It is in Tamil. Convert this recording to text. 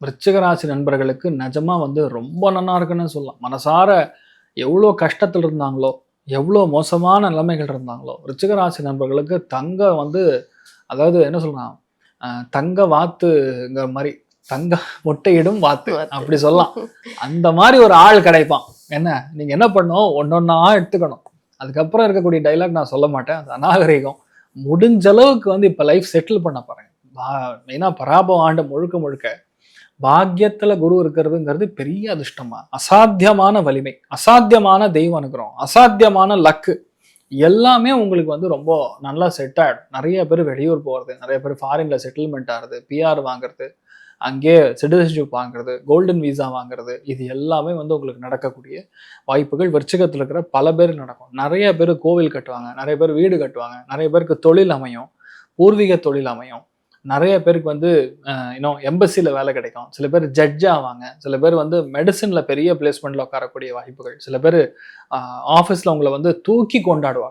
விருச்சிக ராசி நண்பர்களுக்கு நிஜமா வந்து ரொம்ப நல்லா இருக்குன்னு சொல்லலாம். மனசார எவ்வளோ கஷ்டத்தில் இருந்தாங்களோ, எவ்வளோ மோசமான நிலைமைகள் இருந்தாங்களோ, விருச்சிக ராசி நண்பர்களுக்கு வந்து அதாவது என்ன சொல்லலாம், தங்க வாத்துங்கிற மாரி, தங்க முட்டையிடும் வாத்து அப்படி சொல்லலாம். அந்த மாரி ஒரு ஆள் கிடைப்பான். என்ன நீங்க என்ன பண்ணணும், ஒன்னொன்னா எடுத்துக்கணும். அதுக்கப்புறம் இருக்கக்கூடிய டைலாக் நான் சொல்ல மாட்டேன். அது அநாகரிகம். முடிஞ்ச அளவுக்கு வந்து இப்ப லைஃப் செட்டில் பண்ண பாருங்க. மெயினா பராபவ ஆண்டு முழுக்க முழுக்க பாக்கியத்துல குரு இருக்கிறதுங்கிறது பெரிய அதிர்ஷ்டமா, அசாத்தியமான வலிமை, அசாத்தியமான தெய்வ அனுகிரகம், அசாத்தியமான லக்கு எல்லாமே உங்களுக்கு வந்து ரொம்ப நல்லா செட் ஆகிடும். நிறைய பேர் வெளியூர் போகிறது, நிறைய பேர் ஃபாரின்ல செட்டில்மெண்ட் ஆகுறது, பிஆர் வாங்குறது, அங்கேயே சிட்டிசன்ஷிப் வாங்குறது, கோல்டன் விசா வாங்குறது, இது எல்லாமே வந்து உங்களுக்கு நடக்கக்கூடிய வாய்ப்புகள் விருச்சிகத்தில் இருக்கிற பல பேர் நடக்கும். நிறைய பேர் கோவில் கட்டுவாங்க, நிறைய பேர் வீடு கட்டுவாங்க, நிறைய பேருக்கு தொழில் அமையும், பூர்வீக தொழில் அமையும். நிறைய பேருக்கு வந்து இன்னும் எம்பசியில் வேலை கிடைக்கும். சில பேர் ஜட்ஜ் ஆவாங்க, சில பேர் வந்து மெடிசனில் பெரிய பிளேஸ்மெண்ட்டில் உட்காரக்கூடிய வாய்ப்புகள், சில பேர் ஆஃபீஸில் உங்களை வந்து தூக்கி கொண்டாடுவாங்க.